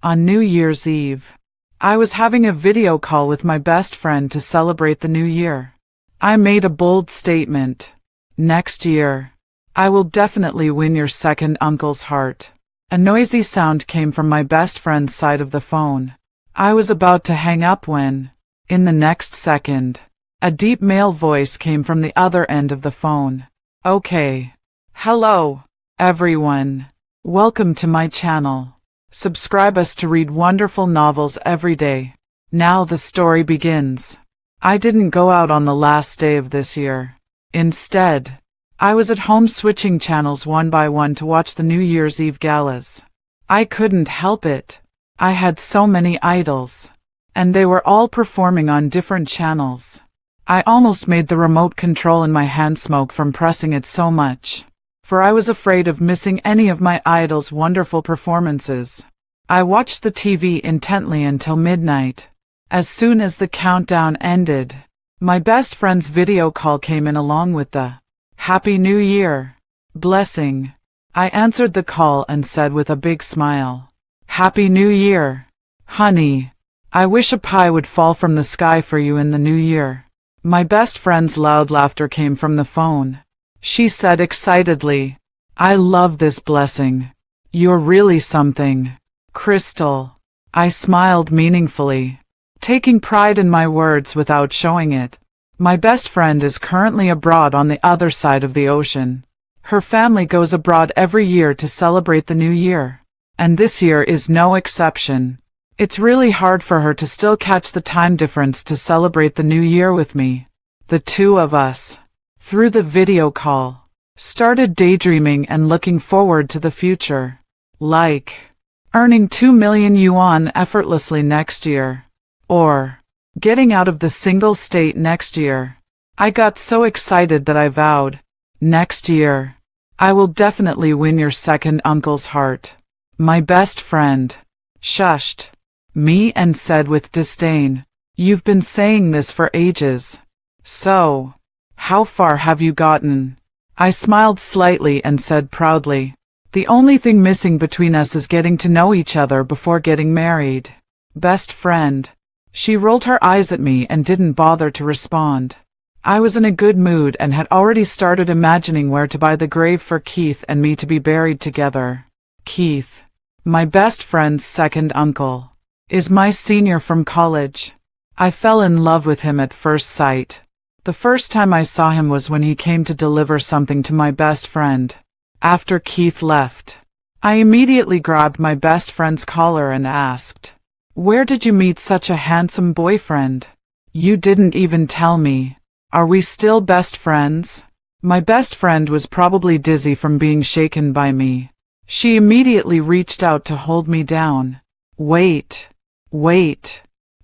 On New Year's Eve, I was having a video call with my best friend to celebrate the new year. I made a bold statement. Next year, I will definitely win your second uncle's heart. A noisy sound came from my best friend's side of the phone. I was about to hang up when, in the next second, a deep male voice came from the other end of the phone. Okay. Hello, everyone. Welcome to my channel. Subscribe us to read wonderful novels every day. Now the story begins. I didn't go out on the last day of this year. Instead, I was at home switching channels one by one to watch the New Year's Eve galas. I couldn't help it. I had so many idols, and they were all performing on different channels. I almost made the remote control in my hand smoke from pressing it so much, for I was afraid of missing any of my idols' wonderful performances. I watched the TV intently until midnight. As soon as the countdown ended, my best friend's video call came in along with the Happy New Year blessing. I answered the call and said with a big smile, Happy New Year, honey. I wish a pie would fall from the sky for you in the new year. My best friend's loud laughter came from the phone. She said excitedly, I love this blessing. You're really something, Crystal. I smiled meaningfully, taking pride in my words without showing it. My best friend is currently abroad on the other side of the ocean. Her family goes abroad every year to celebrate the new year, and this year is no exception. It's really hard for her to still catch the time difference to celebrate the new year with me. The two of us, through the video call, started daydreaming and looking forward to the future. Like earning 2 million yuan effortlessly next year, or getting out of the single state next year. I got so excited that I vowed, next year, I will definitely win your second uncle's heart. My best friend shushed me and said with disdain, You've been saying this for ages. So, how far have you gotten? I smiled slightly and said proudly, The only thing missing between us is getting to know each other before getting married. Best friend. She rolled her eyes at me and didn't bother to respond. I was in a good mood and had already started imagining where to buy the grave for Keith and me to be buried together. Keith, my best friend's second uncle, is my senior from college. I fell in love with him at first sight. The first time I saw him was when he came to deliver something to my best friend. After Keith left, I immediately grabbed my best friend's collar and asked, Where did you meet such a handsome boyfriend? You didn't even tell me. Are we still best friends? My best friend was probably dizzy from being shaken by me. She immediately reached out to hold me down. Wait.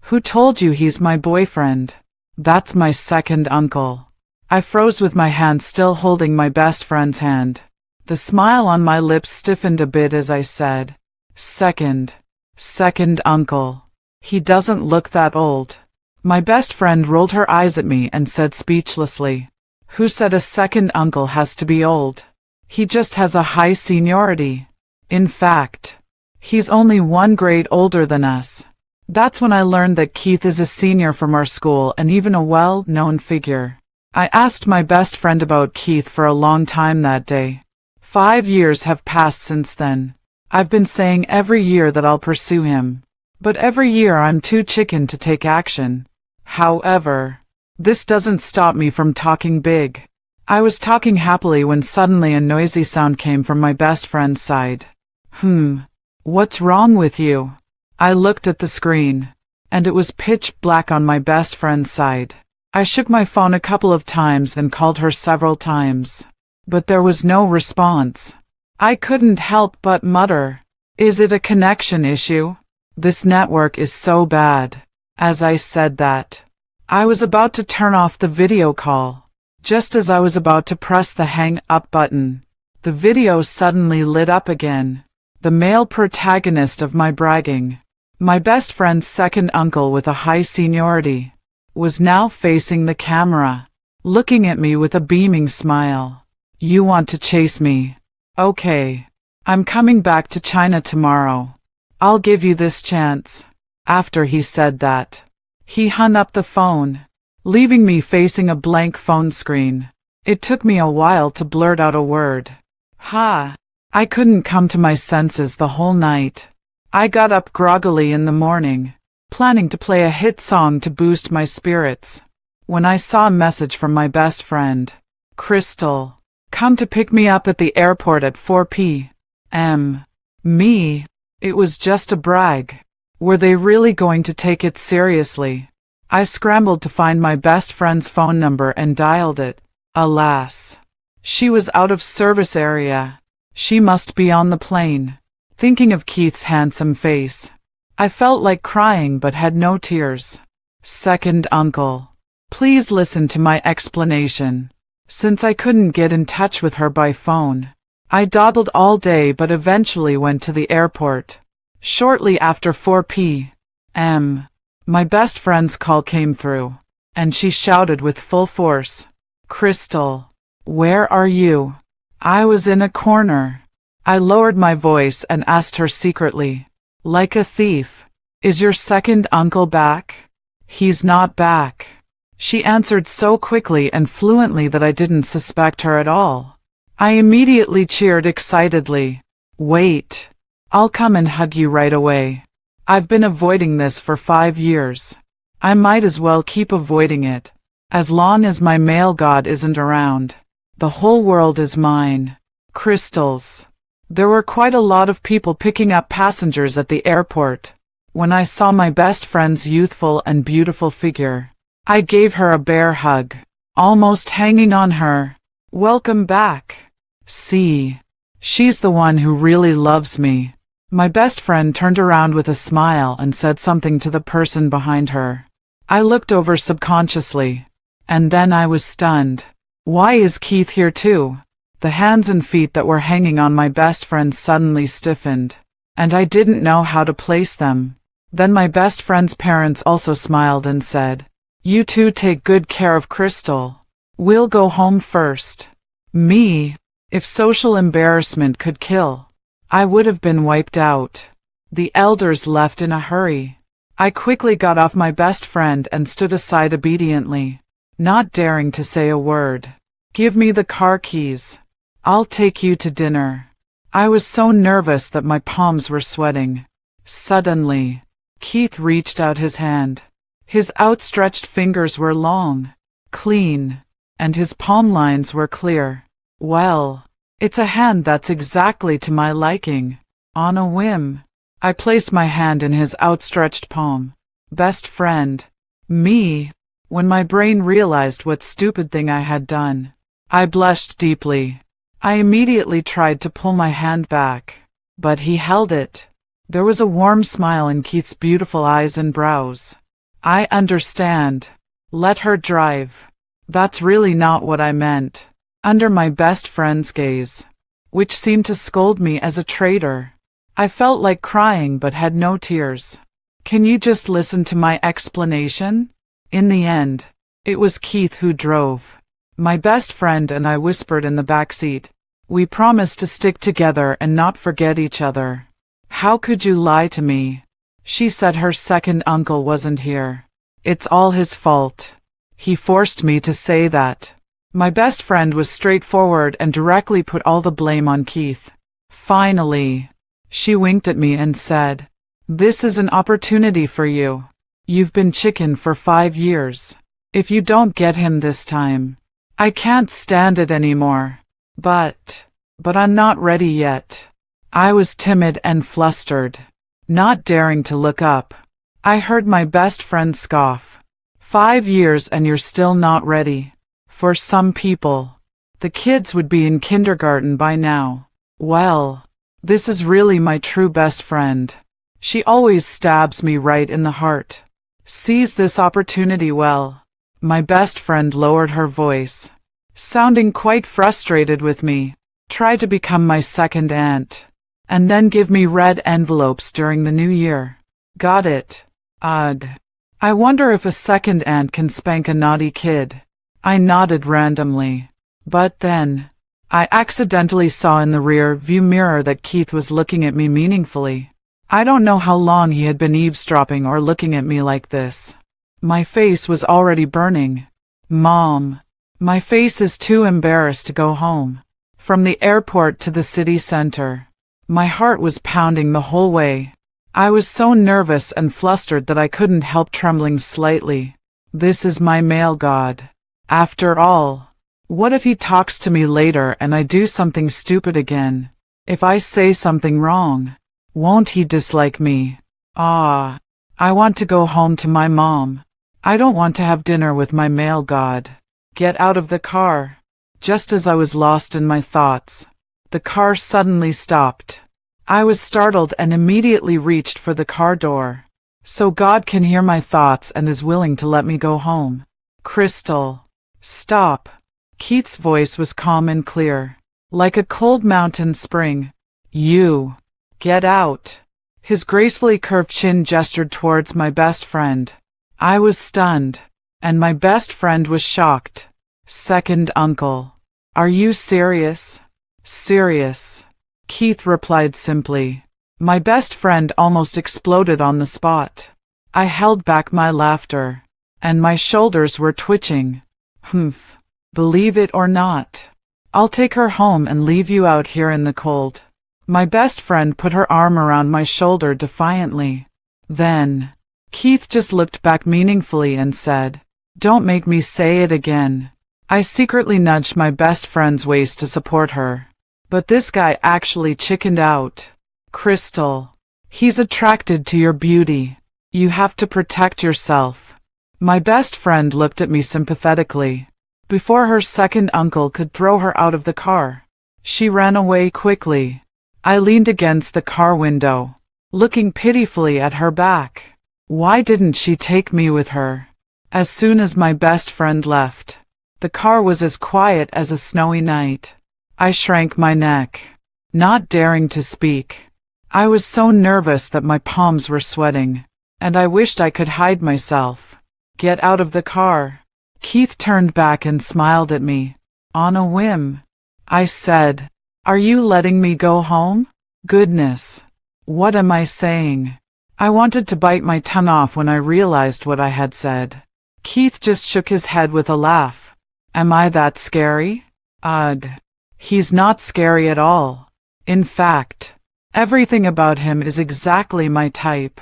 Who told you he's my boyfriend? That's my second uncle. I froze with my hand still holding my best friend's hand. The smile on my lips stiffened a bit as I said, Second uncle. He doesn't look that old. My best friend rolled her eyes at me and said speechlessly, Who said a second uncle has to be old? He just has a high seniority. In fact, he's only 1 grade older than us. That's when I learned that Keith is a senior from our school and even a well-known figure. I asked my best friend about Keith for a long time that day. 5 years have passed since then. I've been saying every year that I'll pursue him, but every year I'm too chicken to take action. However, this doesn't stop me from talking big. I was talking happily when suddenly a noisy sound came from my best friend's side. What's wrong with you? I looked at the screen, and it was pitch black on my best friend's side. I shook my phone a couple of times and called her several times, but there was no response. I couldn't help but mutter, Is it a connection issue? This network is so bad. As I said that, I was about to turn off the video call. Just as I was about to press the hang up button, the video suddenly lit up again. The male protagonist of my bragging, my best friend's second uncle with a high seniority, was now facing the camera, looking at me with a beaming smile. You want to chase me? Okay. I'm coming back to China tomorrow. I'll give you this chance. After he said that, he hung up the phone, leaving me facing a blank phone screen. It took me a while to blurt out a word. I couldn't come to my senses the whole night. I got up groggily in the morning, planning to play a hit song to boost my spirits, when I saw a message from my best friend, Crystal. Come to pick me up at the airport at 4 p.m. Me. It was just a brag. Were they really going to take it seriously? I scrambled to find my best friend's phone number and dialed it. Alas, she was out of service area. She must be on the plane. Thinking of Keith's handsome face, I felt like crying but had no tears. Second uncle, please listen to my explanation. Since I couldn't get in touch with her by phone, I dawdled all day but eventually went to the airport. Shortly after 4 p.m., my best friend's call came through, and she shouted with full force, "Crystal, where are you?" I was in a corner. I lowered my voice and asked her secretly, like a thief, "Is your second uncle back?" "He's not back." She answered so quickly and fluently that I didn't suspect her at all. I immediately cheered excitedly. "Wait. I'll come and hug you right away. I've been avoiding this for 5 years. I might as well keep avoiding it. As long as my male god isn't around, the whole world is mine." Crystals. There were quite a lot of people picking up passengers at the airport. When I saw my best friend's youthful and beautiful figure, I gave her a bear hug, almost hanging on her. "Welcome back. See, she's the one who really loves me." My best friend turned around with a smile and said something to the person behind her. I looked over subconsciously, and then I was stunned. Why is Keith here too? The hands and feet that were hanging on my best friend suddenly stiffened, and I didn't know how to place them. Then my best friend's parents also smiled and said, "You two take good care of Crystal. We'll go home first." Me, if social embarrassment could kill, I would have been wiped out. The elders left in a hurry. I quickly got off my best friend and stood aside obediently, not daring to say a word. "Give me the car keys. I'll take you to dinner." I was so nervous that my palms were sweating. Suddenly, Keith reached out his hand. His outstretched fingers were long, clean, and his palm lines were clear. Well, it's a hand that's exactly to my liking. On a whim, I placed my hand in his outstretched palm. Best friend. Me. When my brain realized what stupid thing I had done, I blushed deeply. I immediately tried to pull my hand back, but he held it. There was a warm smile in Keith's beautiful eyes and brows. "I understand. Let her drive." That's really not what I meant. Under my best friend's gaze, which seemed to scold me as a traitor, I felt like crying but had no tears. "Can you just listen to my explanation?" In the end, it was Keith who drove. My best friend and I whispered in the back seat. We promised to stick together and not forget each other. "How could you lie to me?" She said her second uncle wasn't here. "It's all his fault. He forced me to say that." My best friend was straightforward and directly put all the blame on Keith. Finally, she winked at me and said, "This is an opportunity for you. You've been chicken for 5 years. If you don't get him this time, I can't stand it anymore. But I'm not ready yet." I was timid and flustered, not daring to look up. I heard my best friend scoff. 5 years and you're still not ready. For some people, the kids would be in kindergarten by now. Well, this is really my true best friend. She always stabs me right in the heart. Seize this opportunity well. My best friend lowered her voice, sounding quite frustrated with me. Try to become my second aunt, and then give me red envelopes during the new year. Got it? Ugh. I wonder if a second aunt can spank a naughty kid. I nodded randomly. But then, I accidentally saw in the rear view mirror that Keith was looking at me meaningfully. I don't know how long he had been eavesdropping or looking at me like this. My face was already burning. Mom, my face is too embarrassed to go home. From the airport to the city center, my heart was pounding the whole way. I was so nervous and flustered that I couldn't help trembling slightly. This is my male god. After all, what if he talks to me later and I do something stupid again? If I say something wrong, won't he dislike me? I want to go home to my mom. I don't want to have dinner with my male god. Get out of the car. Just as I was lost in my thoughts, the car suddenly stopped. I was startled and immediately reached for the car door. So God can hear my thoughts and is willing to let me go home. Crystal, stop. Keith's voice was calm and clear, like a cold mountain spring. You, get out. His gracefully curved chin gestured towards my best friend. I was stunned, and my best friend was shocked. Second uncle. Are you serious? Serious. Keith replied simply. My best friend almost exploded on the spot. I held back my laughter, and my shoulders were twitching. Humph. Believe it or not, I'll take her home and leave you out here in the cold. My best friend put her arm around my shoulder defiantly. Then, Keith just looked back meaningfully and said, Don't make me say it again. I secretly nudged my best friend's waist to support her. But this guy actually chickened out. Crystal, he's attracted to your beauty. You have to protect yourself. My best friend looked at me sympathetically. Before her second uncle could throw her out of the car, she ran away quickly. I leaned against the car window, looking pitifully at her back. Why didn't she take me with her? As soon as my best friend left, the car was as quiet as a snowy night. I shrank my neck, not daring to speak. I was so nervous that my palms were sweating, and I wished I could hide myself. Get out of the car. Keith turned back and smiled at me. On a whim, I said, Are you letting me go home? Goodness, what am I saying? I wanted to bite my tongue off when I realized what I had said. Keith just shook his head with a laugh. Am I that scary? Ugh. He's not scary at all. In fact, everything about him is exactly my type.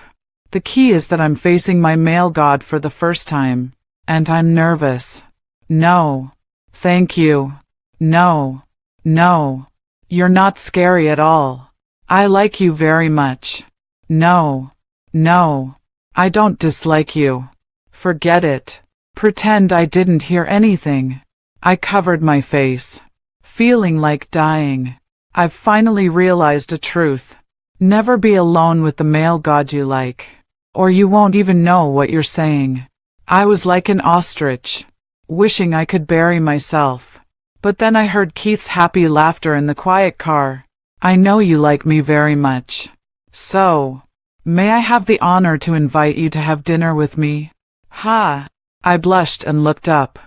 The key is that I'm facing my male god for the first time. And I'm nervous. No. Thank you. No. No. You're not scary at all. I like you very much. No. No. I don't dislike you. Forget it. Pretend I didn't hear anything. I covered my face, feeling like dying. I've finally realized a truth. Never be alone with the male god you like, or you won't even know what you're saying. I was like an ostrich, wishing I could bury myself. But then I heard Keith's happy laughter in the quiet car. I know you like me very much. So, may I have the honor to invite you to have dinner with me? Ha! I blushed and looked up,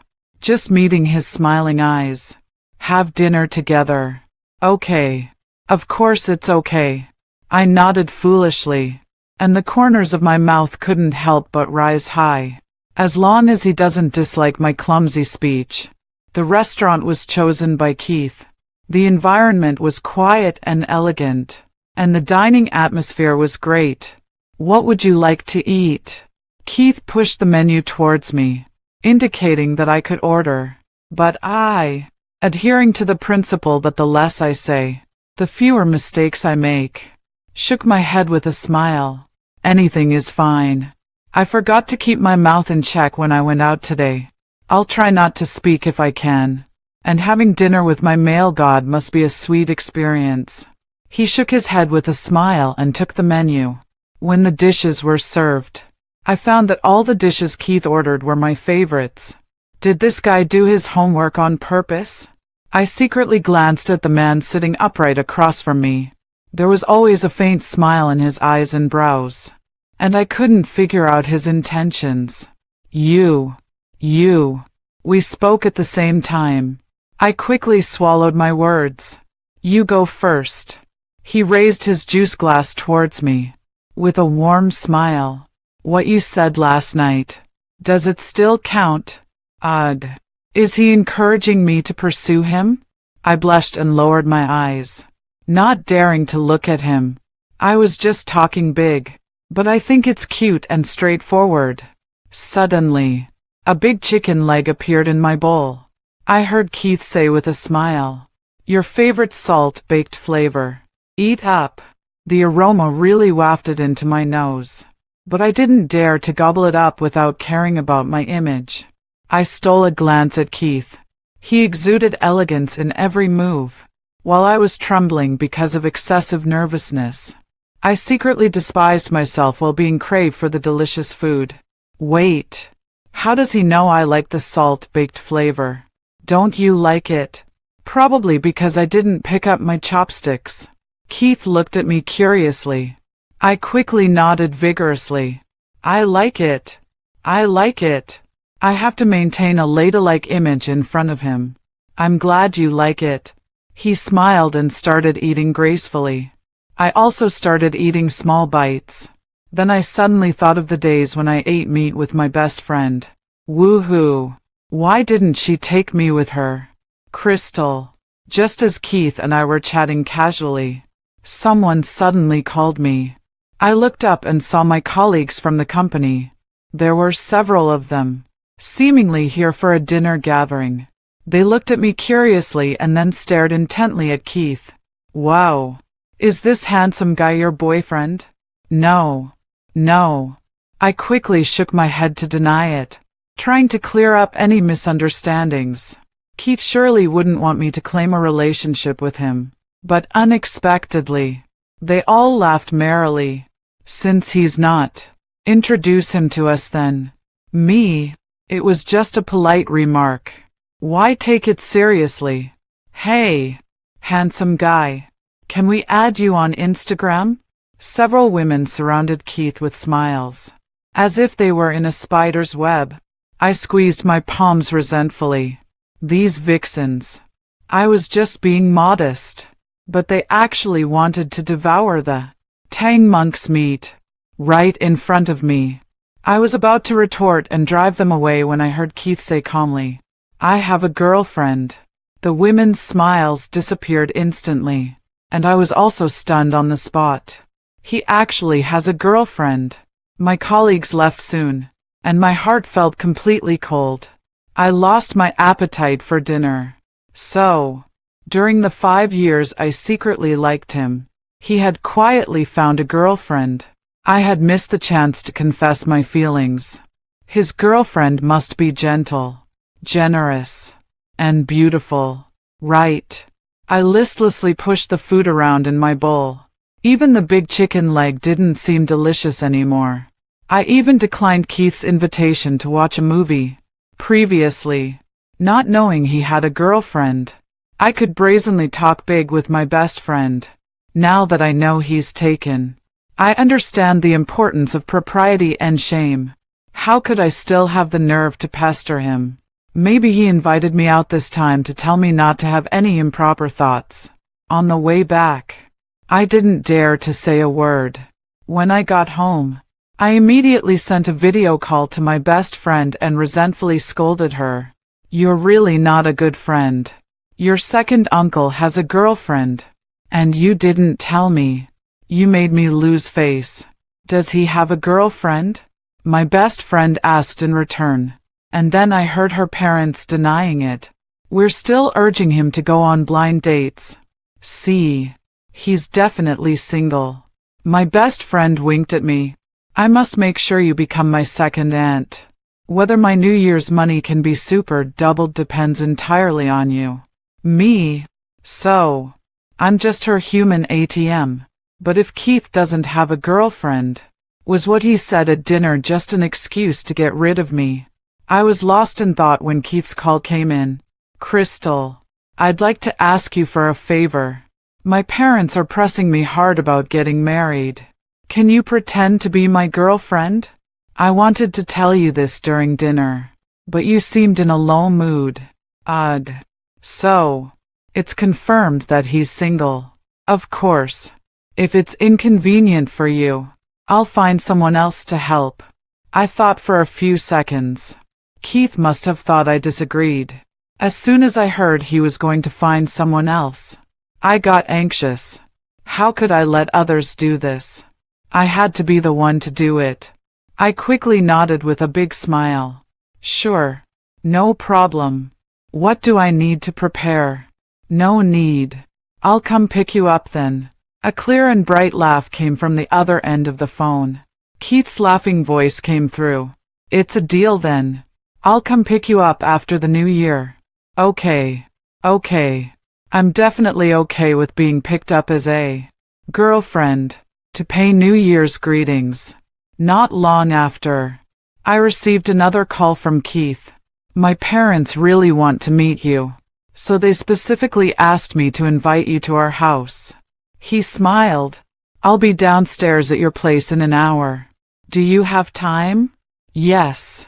just meeting his smiling eyes. Have dinner together. Okay. Of course it's okay. I nodded foolishly, and the corners of my mouth couldn't help but rise high. As long as he doesn't dislike my clumsy speech. The restaurant was chosen by Keith. The environment was quiet and elegant, and the dining atmosphere was great. What would you like to eat? Keith pushed the menu towards me, indicating that I could order. But I, adhering to the principle that the less I say, the fewer mistakes I make, shook my head with a smile. Anything is fine. I forgot to keep my mouth in check when I went out today. I'll try not to speak if I can. And having dinner with my male god must be a sweet experience. He shook his head with a smile and took the menu. When the dishes were served, I found that all the dishes Keith ordered were my favorites. Did this guy do his homework on purpose? I secretly glanced at the man sitting upright across from me. There was always a faint smile in his eyes and brows, and I couldn't figure out his intentions. We spoke at the same time. I quickly swallowed my words. You go first. He raised his juice glass towards me, with a warm smile. What you said last night. Does it still count? Odd. Is he encouraging me to pursue him? I blushed and lowered my eyes, not daring to look at him. I was just talking big, but I think it's cute and straightforward. Suddenly, a big chicken leg appeared in my bowl. I heard Keith say with a smile, "Your favorite salt-baked flavor. Eat up." The aroma really wafted into my nose, but I didn't dare to gobble it up without caring about my image. I stole a glance at Keith. He exuded elegance in every move, while I was trembling because of excessive nervousness. I secretly despised myself while being craved for the delicious food. Wait, how does he know I like the salt-baked flavor? Don't you like it? Probably because I didn't pick up my chopsticks. Keith looked at me curiously. I quickly nodded vigorously. I like it. I like it. I have to maintain a ladylike image in front of him. I'm glad you like it. He smiled and started eating gracefully. I also started eating small bites. Then I suddenly thought of the days when I ate meat with my best friend. Woohoo! Why didn't she take me with her? Crystal. Just as Keith and I were chatting casually, someone suddenly called me. I looked up and saw my colleagues from the company. There were several of them, seemingly here for a dinner gathering. They looked at me curiously and then stared intently at Keith. Wow. Is this handsome guy your boyfriend? No. No. I quickly shook my head to deny it, trying to clear up any misunderstandings. Keith surely wouldn't want me to claim a relationship with him. But unexpectedly, they all laughed merrily. Since he's not, introduce him to us then. Me? It was just a polite remark. Why take it seriously? Hey, handsome guy. Can we add you on Instagram? Several women surrounded Keith with smiles, as if they were in a spider's web. I squeezed my palms resentfully. These vixens. I was just being modest, but they actually wanted to devour the tang monk's meat right in front of me. I was about to retort and drive them away when I heard Keith say calmly, "I have a girlfriend." The women's smiles disappeared instantly, and I was also stunned on the spot. He actually has a girlfriend. My colleagues left soon, and my heart felt completely cold. I lost my appetite for dinner. So, during the 5 years I secretly liked him, he had quietly found a girlfriend. I had missed the chance to confess my feelings. His girlfriend must be gentle, generous, and beautiful, right? I listlessly pushed the food around in my bowl. Even the big chicken leg didn't seem delicious anymore. I even declined Keith's invitation to watch a movie. Previously, not knowing he had a girlfriend, I could brazenly talk big with my best friend. Now that I know he's taken, I understand the importance of propriety and shame. How could I still have the nerve to pester him? Maybe he invited me out this time to tell me not to have any improper thoughts. On the way back, I didn't dare to say a word. When I got home, I immediately sent a video call to my best friend and resentfully scolded her. "You're really not a good friend. Your second uncle has a girlfriend, and you didn't tell me. You made me lose face." "Does he have a girlfriend?" my best friend asked in return, and then I heard her parents denying it. "We're still urging him to go on blind dates. See, he's definitely single." My best friend winked at me. "I must make sure you become my second aunt. Whether my New Year's money can be super doubled depends entirely on you." Me? So, I'm just her human ATM. But if Keith doesn't have a girlfriend, was what he said at dinner just an excuse to get rid of me? I was lost in thought when Keith's call came in. "Crystal, I'd like to ask you for a favor. My parents are pressing me hard about getting married. Can you pretend to be my girlfriend? I wanted to tell you this during dinner, but you seemed in a low mood." Odd. So, it's confirmed that he's single. Of course. If it's inconvenient for you, I'll find someone else to help. I thought for a few seconds. Keith must have thought I disagreed. As soon as I heard he was going to find someone else, I got anxious. How could I let others do this? I had to be the one to do it. I quickly nodded with a big smile. Sure. No problem. What do I need to prepare? No need. I'll come pick you up then. A clear and bright laugh came from the other end of the phone. Keith's laughing voice came through. It's a deal then. I'll come pick you up after the new year. Okay. I'm definitely okay with being picked up as a girlfriend to pay New Year's greetings. Not long after, I received another call from Keith. My parents really want to meet you, so they specifically asked me to invite you to our house. He smiled. I'll be downstairs at your place in an hour. Do you have time? Yes.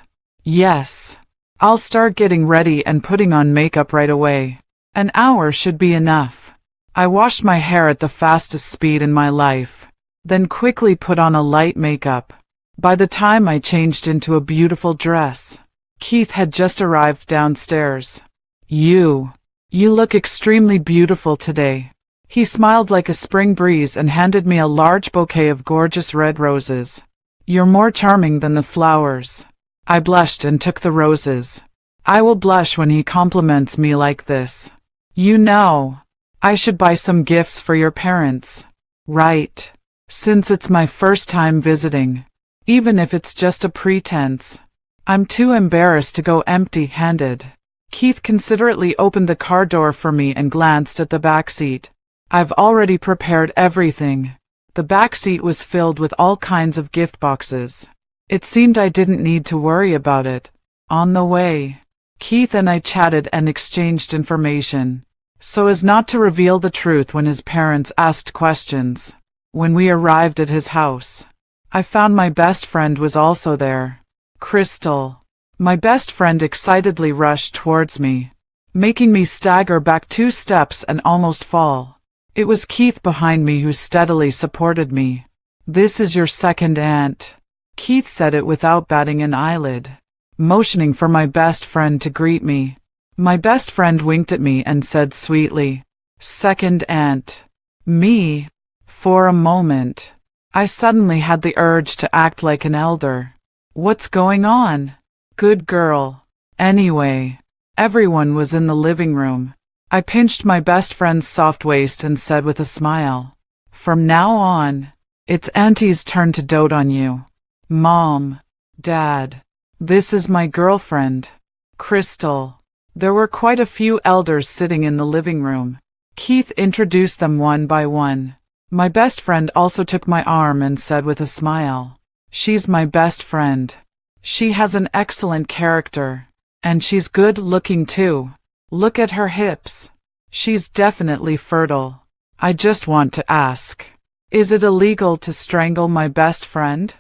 I'll start getting ready and putting on makeup right away. An hour should be enough. I washed my hair at the fastest speed in my life, then quickly put on a light makeup. By the time I changed into a beautiful dress, Keith had just arrived downstairs. You look extremely beautiful today. He smiled like a spring breeze and handed me a large bouquet of gorgeous red roses. You're more charming than the flowers. I blushed and took the roses. I will blush when he compliments me like this. You know, I should buy some gifts for your parents. Right. Since it's my first time visiting. Even if it's just a pretense. I'm too embarrassed to go empty-handed. Keith considerately opened the car door for me and glanced at the back seat. I've already prepared everything. The back seat was filled with all kinds of gift boxes. It seemed I didn't need to worry about it. On the way, Keith and I chatted and exchanged information, so as not to reveal the truth when his parents asked questions. When we arrived at his house, I found my best friend was also there. Crystal. My best friend excitedly rushed towards me, making me stagger back 2 steps and almost fall. It was Keith behind me who steadily supported me. This is your second aunt. Keith said it without batting an eyelid, motioning for my best friend to greet me. My best friend winked at me and said sweetly, "Second aunt." Me? For a moment, I suddenly had the urge to act like an elder. What's going on? Good girl. Anyway, everyone was in the living room. I pinched my best friend's soft waist and said with a smile, "From now on, it's Auntie's turn to dote on you. Mom, Dad, this is my girlfriend, Crystal." There were quite a few elders sitting in the living room. Keith introduced them one by one. My best friend also took my arm and said with a smile, "She's my best friend. She has an excellent character. And she's good looking too. Look at her hips. She's definitely fertile." I just want to ask, is it illegal to strangle my best friend?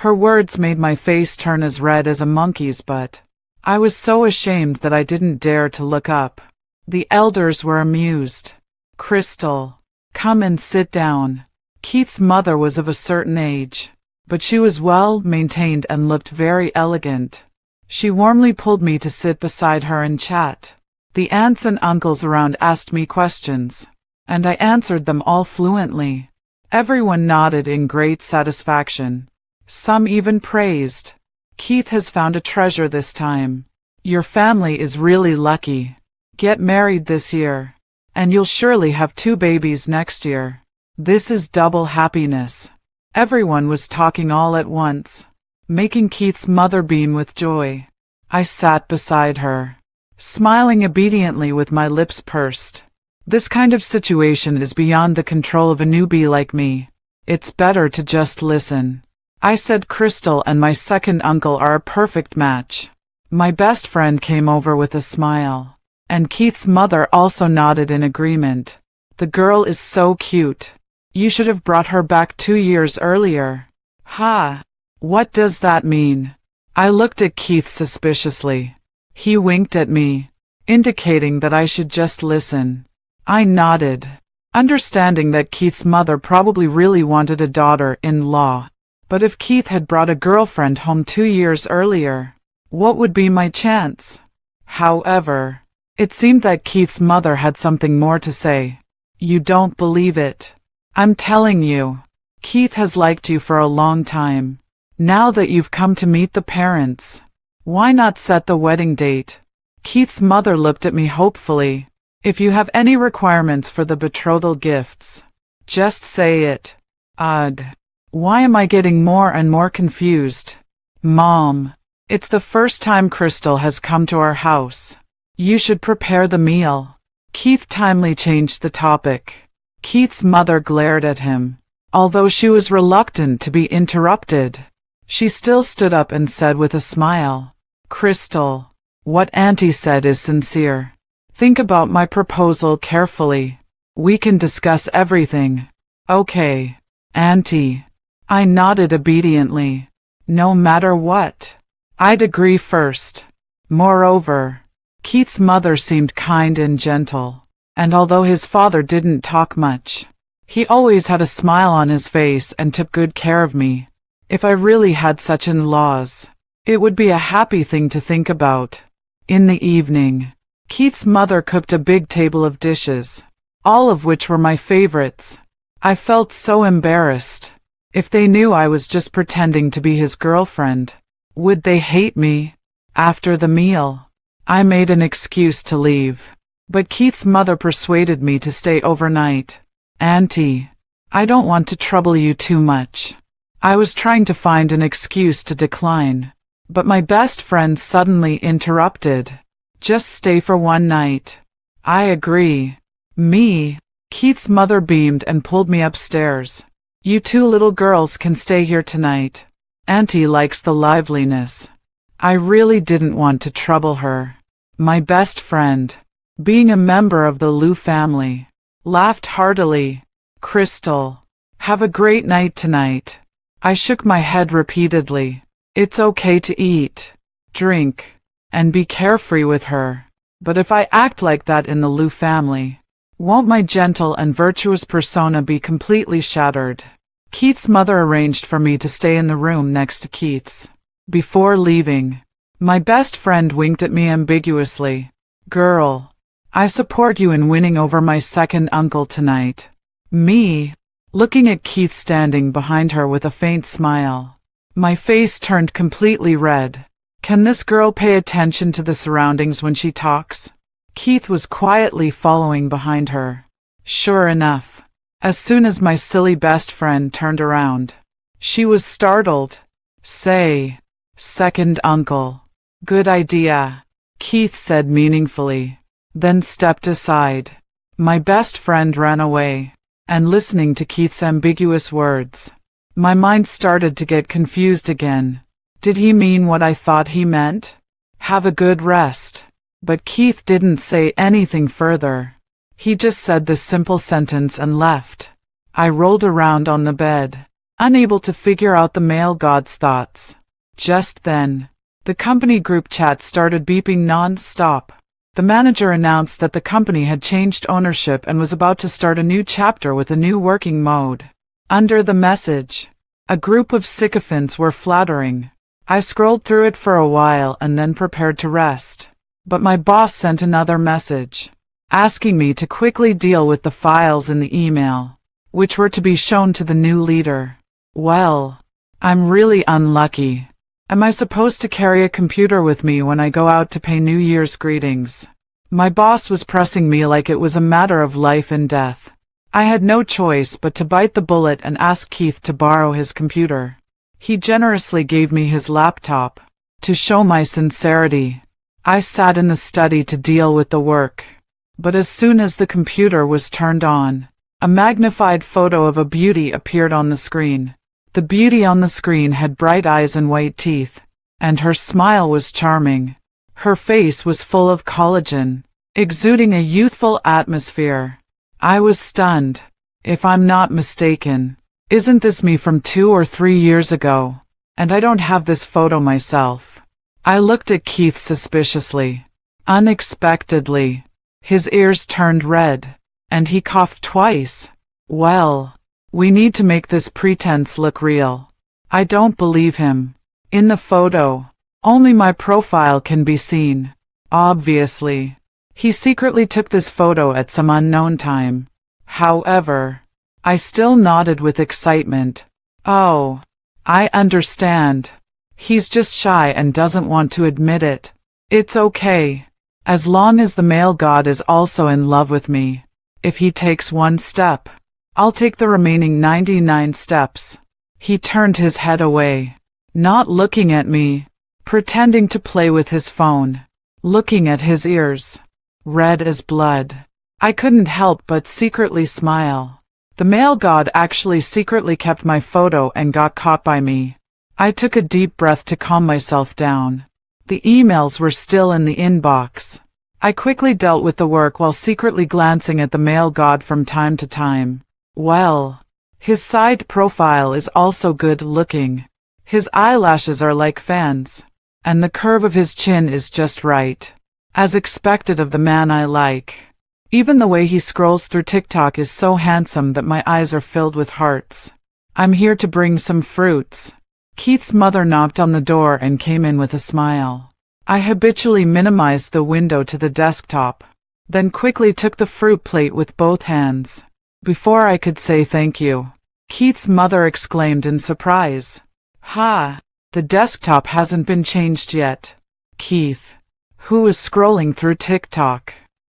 Her words made my face turn as red as a monkey's butt. I was so ashamed that I didn't dare to look up. The elders were amused. "Crystal, come and sit down." Keith's mother was of a certain age, but she was well maintained and looked very elegant. She warmly pulled me to sit beside her and chat. The aunts and uncles around asked me questions, and I answered them all fluently. Everyone nodded in great satisfaction. Some even praised. "Keith has found a treasure this time. Your family is really lucky. Get married this year, and you'll surely have 2 babies next year. This is double happiness." Everyone was talking all at once, making Keith's mother beam with joy. I sat beside her, smiling obediently with my lips pursed. This kind of situation is beyond the control of a newbie like me. It's better to just listen. I said Crystal and my second uncle are a perfect match. My best friend came over with a smile, and Keith's mother also nodded in agreement. "The girl is so cute. You should have brought her back 2 years earlier." "Ha! What does that mean?" I looked at Keith suspiciously. He winked at me, indicating that I should just listen. I nodded, understanding that Keith's mother probably really wanted a daughter-in-law, But if Keith had brought a girlfriend home 2 years earlier, what would be my chance? However, it seemed that Keith's mother had something more to say. You don't believe it. I'm telling you. Keith has liked you for a long time. Now that you've come to meet the parents, why not set the wedding date? Keith's mother looked at me hopefully. If you have any requirements for the betrothal gifts, just say it. Ugh. Why am I getting more and more confused? Mom, it's the first time Crystal has come to our house. You should prepare the meal. Keith timely changed the topic. Keith's mother glared at him. Although she was reluctant to be interrupted, she still stood up and said with a smile, Crystal, what Auntie said is sincere. Think about my proposal carefully. We can discuss everything. Okay, Auntie. I nodded obediently. No matter what, I'd agree first. Moreover, Keith's mother seemed kind and gentle, and although his father didn't talk much, he always had a smile on his face and took good care of me. If I really had such in-laws, it would be a happy thing to think about. In the evening, Keith's mother cooked a big table of dishes, all of which were my favorites. I felt so embarrassed. If they knew I was just pretending to be his girlfriend, would they hate me? After the meal, I made an excuse to leave, but Keith's mother persuaded me to stay overnight. Auntie, I don't want to trouble you too much. I was trying to find an excuse to decline, but my best friend suddenly interrupted. Just stay for one night. I agree. Me. Keith's mother beamed and pulled me upstairs. You two little girls can stay here tonight. Auntie likes the liveliness. I really didn't want to trouble her. My best friend, being a member of the Liu family, laughed heartily. Crystal, have a great night tonight. I shook my head repeatedly. It's okay to eat, drink, and be carefree with her. But if I act like that in the Liu family, won't my gentle and virtuous persona be completely shattered? Keith's mother arranged for me to stay in the room next to Keith's. Before leaving, my best friend winked at me ambiguously. Girl, I support you in winning over my second uncle tonight. Me, looking at Keith standing behind her with a faint smile. My face turned completely red. Can this girl pay attention to the surroundings when she talks? Keith was quietly following behind her. Sure enough, as soon as my silly best friend turned around, she was startled. Say, second uncle. Good idea, Keith said meaningfully, then stepped aside. My best friend ran away, and listening to Keith's ambiguous words, my mind started to get confused again. Did he mean what I thought he meant? Have a good rest. But Keith didn't say anything further. He just said this simple sentence and left. I rolled around on the bed, unable to figure out the male god's thoughts. Just then, the company group chat started beeping non-stop. The manager announced that the company had changed ownership and was about to start a new chapter with a new working mode. Under the message, a group of sycophants were flattering. I scrolled through it for a while and then prepared to rest. But my boss sent another message, asking me to quickly deal with the files in the email, which were to be shown to the new leader. Well, I'm really unlucky. Am I supposed to carry a computer with me when I go out to pay New Year's greetings? My boss was pressing me like it was a matter of life and death. I had no choice but to bite the bullet and ask Keith to borrow his computer. He generously gave me his laptop. To show my sincerity, I sat in the study to deal with the work. But as soon as the computer was turned on, a magnified photo of a beauty appeared on the screen. The beauty on the screen had bright eyes and white teeth, and her smile was charming. Her face was full of collagen, exuding a youthful atmosphere. I was stunned. If I'm not mistaken, isn't this me from 2 or 3 years ago? And I don't have this photo myself. I looked at Keith suspiciously. Unexpectedly, his ears turned red, and he coughed twice. Well, we need to make this pretense look real. I don't believe him. In the photo, only my profile can be seen. Obviously, he secretly took this photo at some unknown time. However, I still nodded with excitement. Oh, I understand. He's just shy and doesn't want to admit it. It's okay. As long as the male god is also in love with me. If he takes one step, I'll take the remaining 99 steps. He turned his head away, not looking at me, pretending to play with his phone, looking at his ears, red as blood. I couldn't help but secretly smile. The male god actually secretly kept my photo and got caught by me. I took a deep breath to calm myself down. The emails were still in the inbox. I quickly dealt with the work while secretly glancing at the male god from time to time. Well, his side profile is also good looking. His eyelashes are like fans, and the curve of his chin is just right. As expected of the man I like. Even the way he scrolls through TikTok is so handsome that my eyes are filled with hearts. I'm here to bring some fruits. Keith's mother knocked on the door and came in with a smile. I habitually minimized the window to the desktop, then quickly took the fruit plate with both hands. Before I could say thank you, Keith's mother exclaimed in surprise. Ha! The desktop hasn't been changed yet. Keith, who was scrolling through TikTok,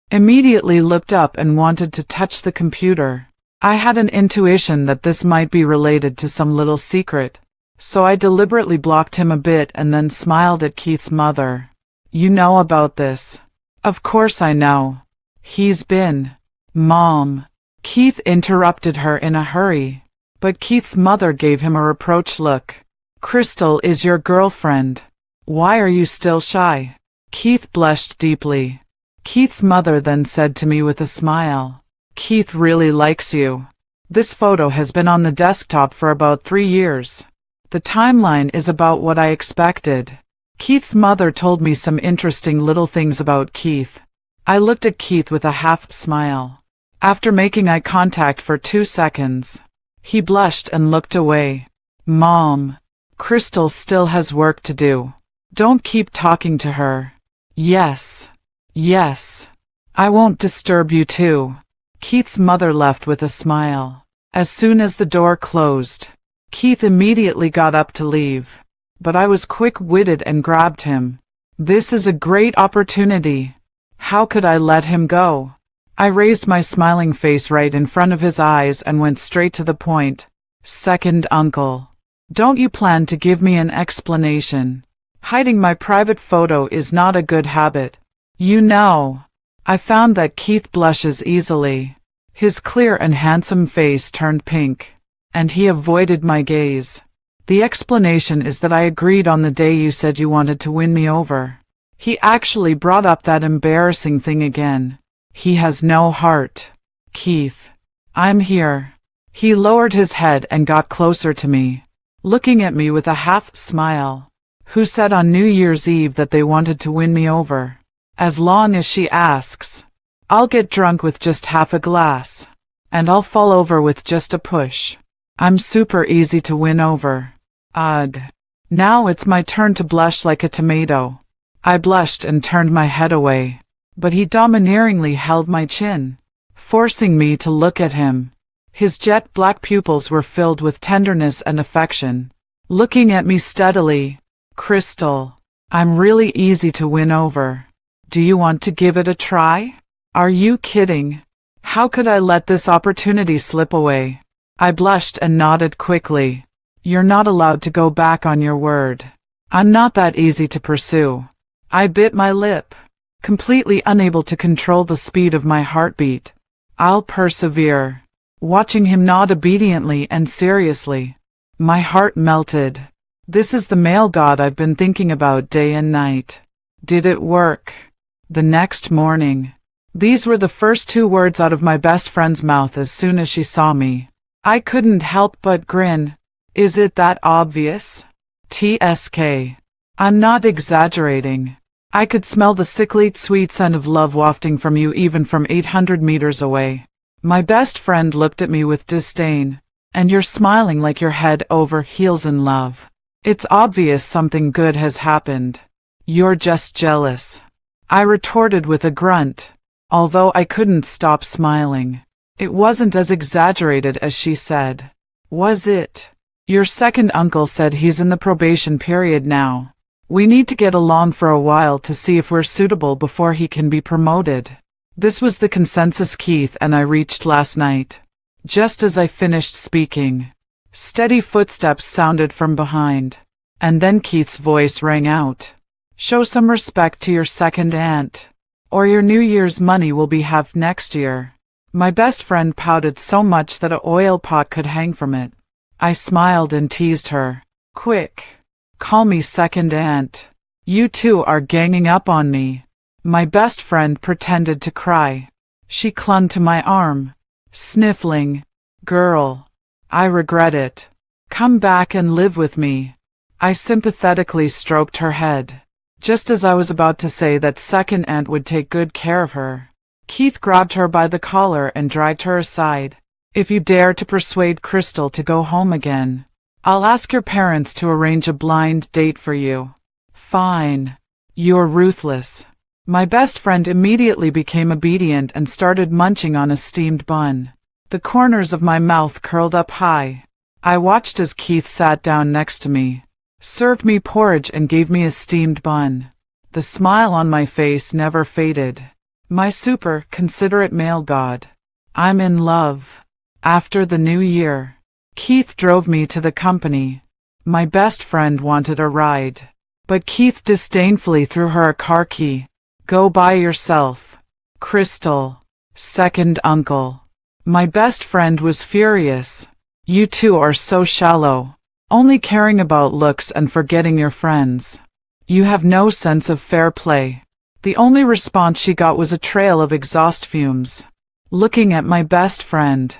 immediately looked up and wanted to touch the computer. I had an intuition that this might be related to some little secret, so I deliberately blocked him a bit and then smiled at Keith's mother. You know about this? Of course I know. He's been. Mom. Keith interrupted her in a hurry, but Keith's mother gave him a reproach look. Crystal is your girlfriend. Why are you still shy? Keith blushed deeply. Keith's mother then said to me with a smile, Keith really likes you. This photo has been on the desktop for about 3 years. The timeline is about what I expected. Keith's mother told me some interesting little things about Keith. I looked at Keith with a half smile. After making eye contact for 2 seconds, he blushed and looked away. Mom, Crystal still has work to do. Don't keep talking to her. Yes. Yes. I won't disturb you too. Keith's mother left with a smile. As soon as the door closed, Keith immediately got up to leave. But I was quick-witted and grabbed him. This is a great opportunity. How could I let him go? I raised my smiling face right in front of his eyes and went straight to the point. Second uncle, don't you plan to give me an explanation? Hiding my private photo is not a good habit. You know. I found that Keith blushes easily. His clear and handsome face turned pink, and he avoided my gaze. The explanation is that I agreed on the day you said you wanted to win me over. He actually brought up that embarrassing thing again. He has no heart. Keith, I'm here. He lowered his head and got closer to me, looking at me with a half smile. Who said on New Year's Eve that they wanted to win me over? As long as she asks, I'll get drunk with just half a glass, and I'll fall over with just a push. I'm super easy to win over. Ugh. Now it's my turn to blush like a tomato. I blushed and turned my head away, but he domineeringly held my chin, forcing me to look at him. His jet black pupils were filled with tenderness and affection. Looking at me steadily, Crystal, I'm really easy to win over. Do you want to give it a try? Are you kidding? How could I let this opportunity slip away? I blushed and nodded quickly. You're not allowed to go back on your word. I'm not that easy to pursue. I bit my lip, completely unable to control the speed of my heartbeat. I'll persevere. Watching him nod obediently and seriously, my heart melted. This is the male god I've been thinking about day and night. Did it work? The next morning, these were the first 2 words out of my best friend's mouth as soon as she saw me. I couldn't help but grin. Is it that obvious? TSK. I'm not exaggerating. I could smell the sickly sweet scent of love wafting from you even from 800 meters away. My best friend looked at me with disdain. And you're smiling like you're head over heels in love. It's obvious something good has happened. You're just jealous. I retorted with a grunt, although I couldn't stop smiling. It wasn't as exaggerated as she said. Was it? Your second uncle said he's in the probation period now. We need to get along for a while to see if we're suitable before he can be promoted. This was the consensus Keith and I reached last night. Just as I finished speaking, steady footsteps sounded from behind, and then Keith's voice rang out. Show some respect to your second aunt, or your New Year's money will be halved next year. My best friend pouted so much that an oil pot could hang from it. I smiled and teased her. Quick, call me second aunt. You two are ganging up on me. My best friend pretended to cry. She clung to my arm, sniffling. Girl, I regret it. Come back and live with me. I sympathetically stroked her head. Just as I was about to say that second aunt would take good care of her, Keith grabbed her by the collar and dragged her aside. If you dare to persuade Crystal to go home again, I'll ask your parents to arrange a blind date for you. Fine. You're ruthless. My best friend immediately became obedient and started munching on a steamed bun. The corners of my mouth curled up high. I watched as Keith sat down next to me, served me porridge and gave me a steamed bun. The smile on my face never faded. My super considerate male god. I'm in love. After the new year, Keith drove me to the company. My best friend wanted a ride, but Keith disdainfully threw her a car key. Go by yourself. Crystal. Second uncle. My best friend was furious. You two are so shallow, only caring about looks and forgetting your friends. You have no sense of fair play. The only response she got was a trail of exhaust fumes. Looking at my best friend,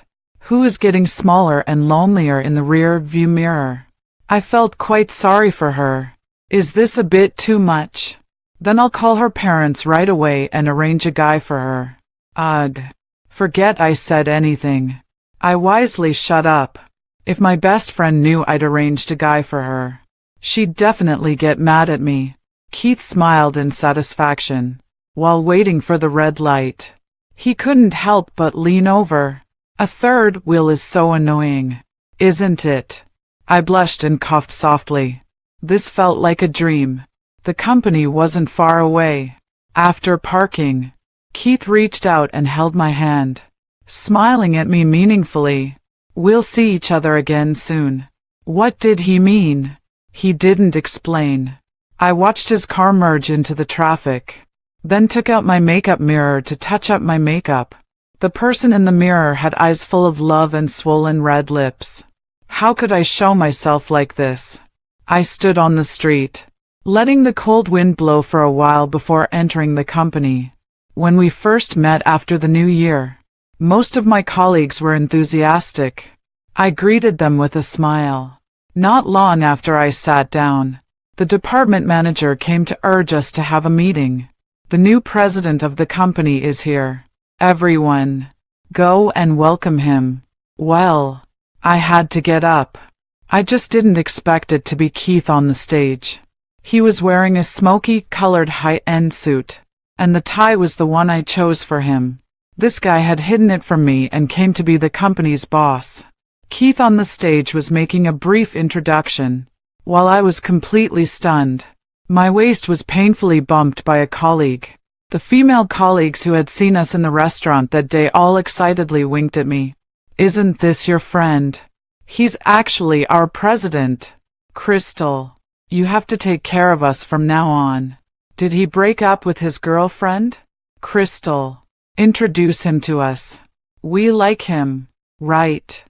who is getting smaller and lonelier in the rear view mirror, I felt quite sorry for her. Is this a bit too much? Then I'll call her parents right away and arrange a guy for her. Ugh. Forget I said anything. I wisely shut up. If my best friend knew I'd arranged a guy for her, she'd definitely get mad at me. Keith smiled in satisfaction, while waiting for the red light. He couldn't help but lean over. A third wheel is so annoying, isn't it? I blushed and coughed softly. This felt like a dream. The company wasn't far away. After parking, Keith reached out and held my hand, smiling at me meaningfully. We'll see each other again soon. What did he mean? He didn't explain. I watched his car merge into the traffic, then took out my makeup mirror to touch up my makeup. The person in the mirror had eyes full of love and swollen red lips. How could I show myself like this? I stood on the street, letting the cold wind blow for a while before entering the company. When we first met after the new year, most of my colleagues were enthusiastic. I greeted them with a smile. Not long after I sat down, the department manager came to urge us to have a meeting. The new president of the company is here. Everyone, go and welcome him. Well, I had to get up. I just didn't expect it to be Keith on the stage. He was wearing a smoky-colored high-end suit, and the tie was the one I chose for him. This guy had hidden it from me and came to be the company's boss. Keith on the stage was making a brief introduction, while I was completely stunned. My waist was painfully bumped by a colleague. The female colleagues who had seen us in the restaurant that day all excitedly winked at me. Isn't this your friend? He's actually our president. Crystal, you have to take care of us from now on. Did he break up with his girlfriend? Crystal, introduce him to us. We like him. Right.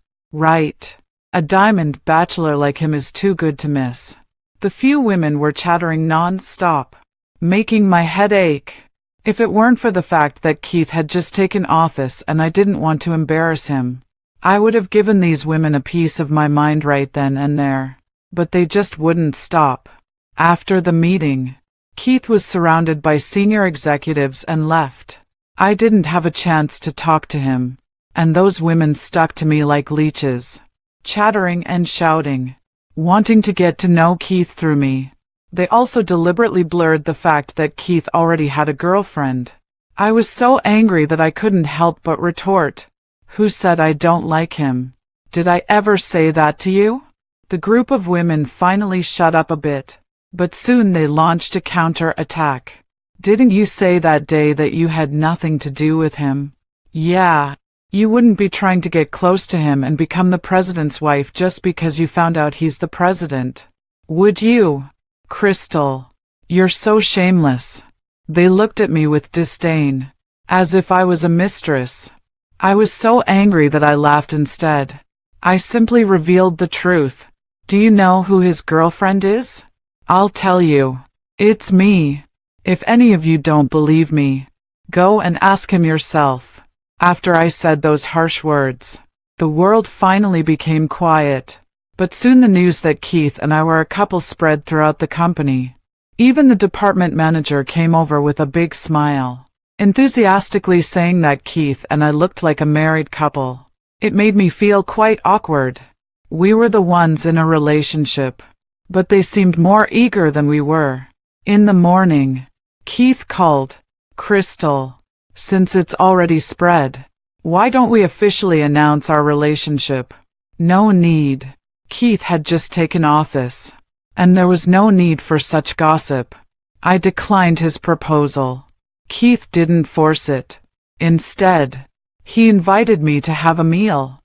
A diamond bachelor like him is too good to miss. The few women were chattering non-stop, making my head ache. If it weren't for the fact that Keith had just taken office and I didn't want to embarrass him, I would have given these women a piece of my mind right then and there. But they just wouldn't stop. After the meeting, Keith was surrounded by senior executives and left. I didn't have a chance to talk to him, and those women stuck to me like leeches. chattering and shouting, wanting to get to know Keith through me. They also deliberately blurred the fact that Keith already had a girlfriend. I was so angry that I couldn't help but retort, "Who said I don't like him? Did I ever say that to you?" The group of women finally shut up a bit, but soon they launched a counter-attack. "Didn't you say that day that you had nothing to do with him? Yeah. You wouldn't be trying to get close to him and become the president's wife just because you found out he's the president. Would you? Crystal, you're so shameless." They looked at me with disdain, as if I was a mistress. I was so angry that I laughed instead. I simply revealed the truth. "Do you know who his girlfriend is? I'll tell you. It's me. If any of you don't believe me, go and ask him yourself." After I said those harsh words, the world finally became quiet. But soon the news that Keith and I were a couple spread throughout the company. Even the department manager came over with a big smile, enthusiastically saying that Keith and I looked like a married couple. It made me feel quite awkward. We were the ones in a relationship, but they seemed more eager than we were. In the morning, Keith called, "Crystal, since it's already spread, why don't we officially announce our relationship?" No need. Keith had just taken office, and there was no need for such gossip. I declined his proposal. Keith didn't force it. Instead, he invited me to have a meal.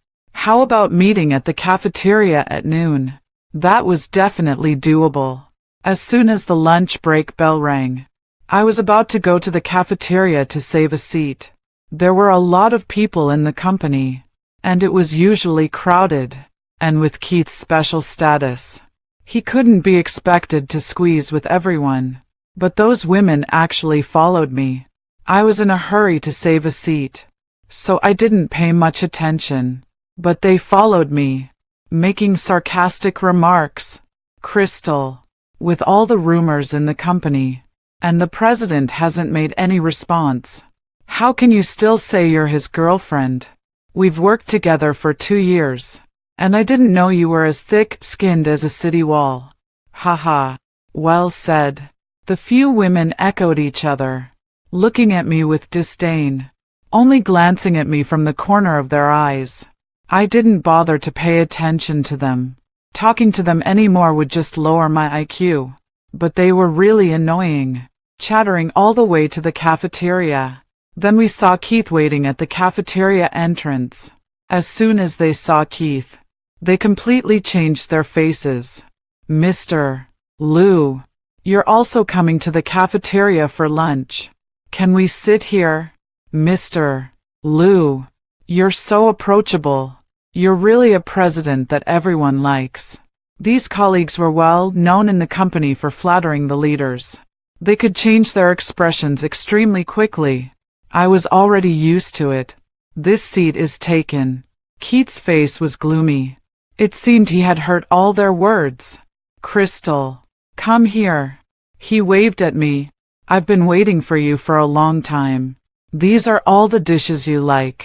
How about meeting at the cafeteria at noon? That was definitely doable. As soon as the lunch break bell rang, I was about to go to the cafeteria to save a seat. There were a lot of people in the company, and it was usually crowded. And with Keith's special status, he couldn't be expected to squeeze with everyone. But those women actually followed me. I was in a hurry to save a seat, so I didn't pay much attention. But they followed me, making sarcastic remarks. "Crystal, with all the rumors in the company, and the president hasn't made any response, how can you still say you're his girlfriend? We've worked together for 2 years, and I didn't know you were as thick-skinned as a city wall." Haha. Well said. The few women echoed each other, looking at me with disdain, only glancing at me from the corner of their eyes. I didn't bother to pay attention to them. Talking to them anymore would just lower my IQ. But they were really annoying, chattering all the way to the cafeteria. Then we saw Keith waiting at the cafeteria entrance. As soon as they saw Keith, they completely changed their faces. "Mr. Lou, you're also coming to the cafeteria for lunch. Can we sit here? Mr. Lou, you're so approachable. You're really a president that everyone likes." These colleagues were well known in the company for flattering the leaders. They could change their expressions extremely quickly. I was already used to it. "This seat is taken." Keith's face was gloomy. It seemed he had heard all their words. "Crystal, come here." He waved at me. "I've been waiting for you for a long time. These are all the dishes you like."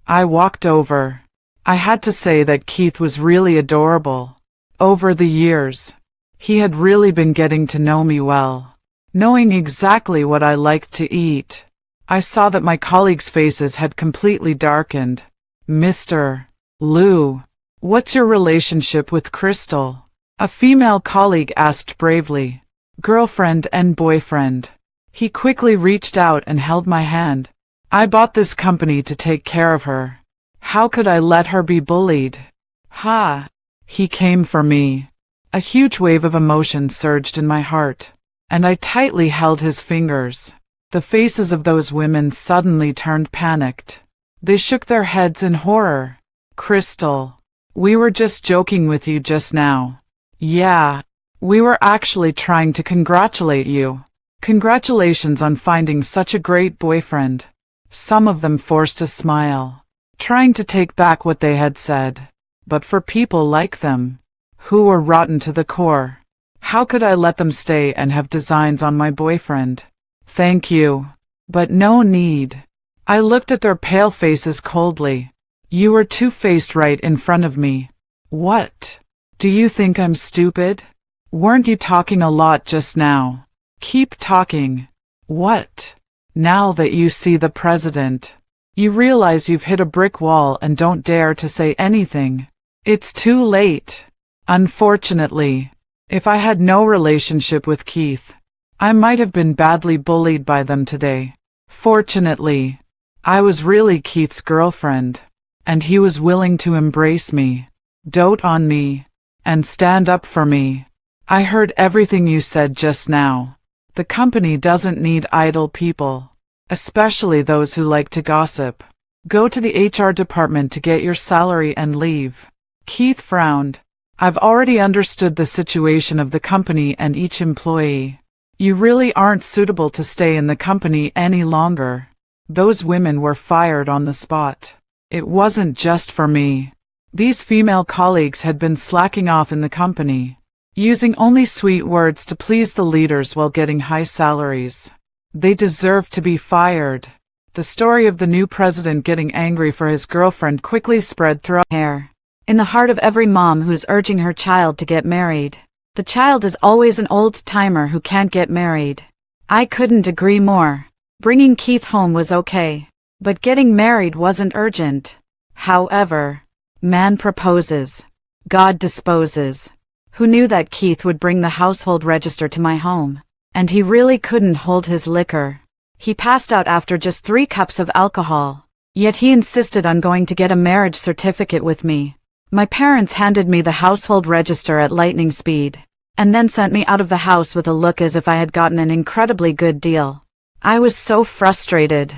I walked over. I had to say that Keith was really adorable. Over the years, he had really been getting to know me well, knowing exactly what I liked to eat. I saw that my colleagues' faces had completely darkened. "Mr. Lou, what's your relationship with Crystal?" a female colleague asked bravely. "Girlfriend and boyfriend." He quickly reached out and held my hand. "I bought this company to take care of her. How could I let her be bullied?" Ha! He came for me. A huge wave of emotion surged in my heart, and I tightly held his fingers. The faces of those women suddenly turned panicked. They shook their heads in horror. "Crystal, we were just joking with you just now." "Yeah, we were actually trying to congratulate you. Congratulations on finding such a great boyfriend." Some of them forced a smile, trying to take back what they had said. But for people like them, who were rotten to the core, how could I let them stay and have designs on my boyfriend? "Thank you, but no need." I looked at their pale faces coldly. "You were two-faced right in front of me. What? Do you think I'm stupid? Weren't you talking a lot just now? Keep talking. What? Now that you see the president, you realize you've hit a brick wall and don't dare to say anything. It's too late. Unfortunately, if I had no relationship with Keith, I might have been badly bullied by them today. Fortunately, I was really Keith's girlfriend, and he was willing to embrace me, dote on me, and stand up for me. I heard everything you said just now. The company doesn't need idle people, especially those who like to gossip. Go to the HR department to get your salary and leave. Keith frowned. I've already understood the situation of the company and each employee. You really aren't suitable to stay in the company any longer. Those women were fired on the spot. It wasn't just for me. These female colleagues had been slacking off in the company, using only sweet words to please the leaders while getting high salaries. They deserved to be fired. The story of the new president getting angry for his girlfriend quickly spread throughout hair. In the heart of every mom who's urging her child to get married, the child is always an old-timer who can't get married. I couldn't agree more. Bringing Keith home was okay, but getting married wasn't urgent. However, man proposes, God disposes. Who knew that Keith would bring the household register to my home? And he really couldn't hold his liquor. He passed out after just 3 cups of alcohol. Yet he insisted on going to get a marriage certificate with me. My parents handed me the household register at lightning speed, and then sent me out of the house with a look as if I had gotten an incredibly good deal. I was so frustrated.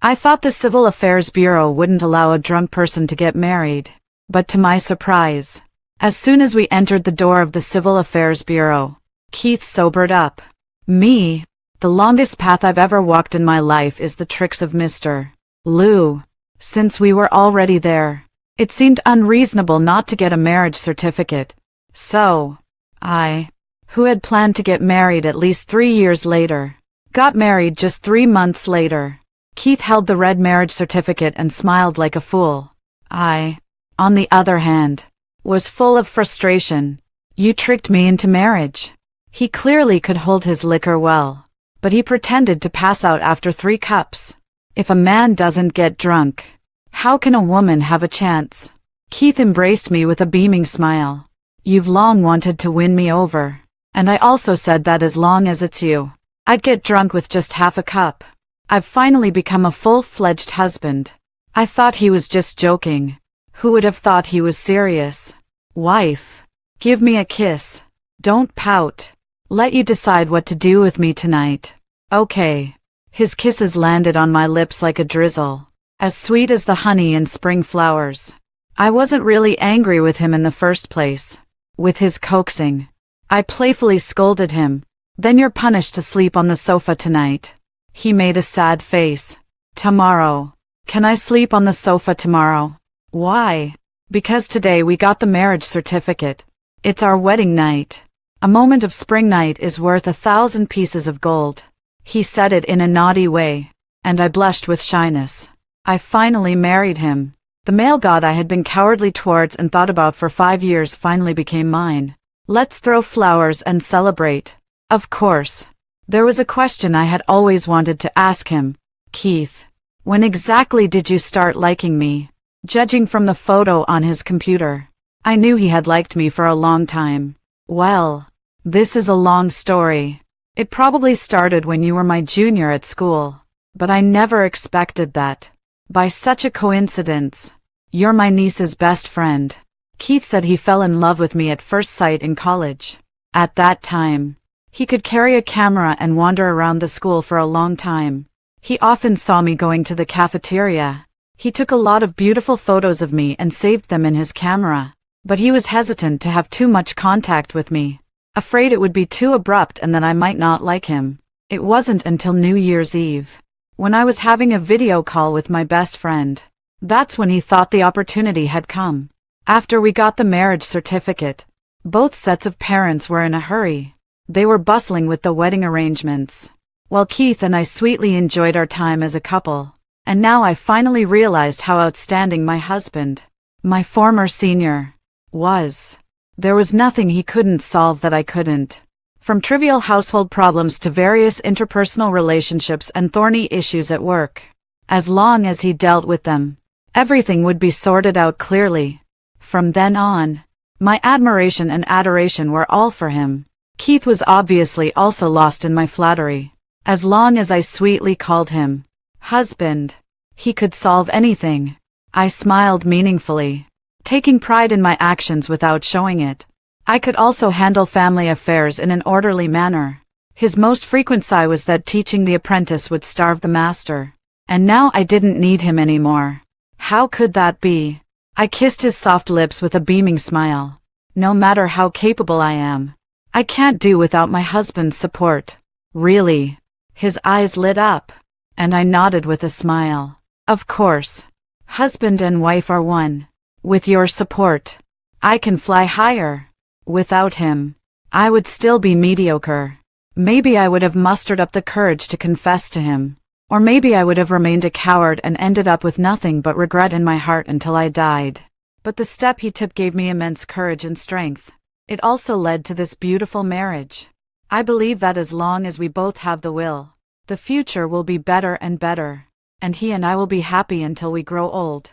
I thought the Civil Affairs Bureau wouldn't allow a drunk person to get married. But to my surprise, as soon as we entered the door of the Civil Affairs Bureau, Keith sobered up. Me, the longest path I've ever walked in my life is the tricks of Mr. Lou. Since we were already there, it seemed unreasonable not to get a marriage certificate. So, I, who had planned to get married at least 3 years later, got married just 3 months later. Keith held the red marriage certificate and smiled like a fool. I, on the other hand, was full of frustration. You tricked me into marriage. He clearly could hold his liquor well, but he pretended to pass out after 3 cups. If a man doesn't get drunk, how can a woman have a chance? Keith embraced me with a beaming smile. You've long wanted to win me over, and I also said that as long as it's you, I'd get drunk with just half a cup. I've finally become a full-fledged husband. I thought he was just joking. Who would have thought he was serious? Wife, give me a kiss. Don't pout. Let you decide what to do with me tonight. Okay. His kisses landed on my lips like a drizzle, as sweet as the honey in spring flowers. I wasn't really angry with him in the first place. With his coaxing, I playfully scolded him. Then you're punished to sleep on the sofa tonight. He made a sad face. Tomorrow. Can I sleep on the sofa tomorrow? Why? Because today we got the marriage certificate. It's our wedding night. A moment of spring night is worth 1,000 pieces of gold. He said it in a naughty way, and I blushed with shyness. I finally married him. The male god I had been cowardly towards and thought about for 5 years finally became mine. Let's throw flowers and celebrate. Of course. There was a question I had always wanted to ask him. Keith, when exactly did you start liking me? Judging from the photo on his computer, I knew he had liked me for a long time. Well, this is a long story. It probably started when you were my junior at school, but I never expected that. By such a coincidence. You're my niece's best friend. Keith said he fell in love with me at first sight in college. At that time, he could carry a camera and wander around the school for a long time. He often saw me going to the cafeteria. He took a lot of beautiful photos of me and saved them in his camera, but he was hesitant to have too much contact with me, afraid it would be too abrupt and that I might not like him. It wasn't until New Year's Eve, when I was having a video call with my best friend. That's when he thought the opportunity had come. After we got the marriage certificate, both sets of parents were in a hurry. They were bustling with the wedding arrangements, while Keith and I sweetly enjoyed our time as a couple. And now I finally realized how outstanding my husband, my former senior, There was nothing he couldn't solve that I couldn't. From trivial household problems to various interpersonal relationships and thorny issues at work. As long as he dealt with them, everything would be sorted out clearly. From then on, my admiration and adoration were all for him. Keith was obviously also lost in my flattery. As long as I sweetly called him husband, he could solve anything. I smiled meaningfully, taking pride in my actions without showing it. I could also handle family affairs in an orderly manner. His most frequent sigh was that teaching the apprentice would starve the master. And now I didn't need him anymore. How could that be? I kissed his soft lips with a beaming smile. No matter how capable I am, I can't do without my husband's support. Really? His eyes lit up, and I nodded with a smile. Of course. Husband and wife are one. With your support, I can fly higher. Without him, I would still be mediocre. Maybe I would have mustered up the courage to confess to him. Or maybe I would have remained a coward and ended up with nothing but regret in my heart until I died. But the step he took gave me immense courage and strength. It also led to this beautiful marriage. I believe that as long as we both have the will, the future will be better and better. And he and I will be happy until we grow old.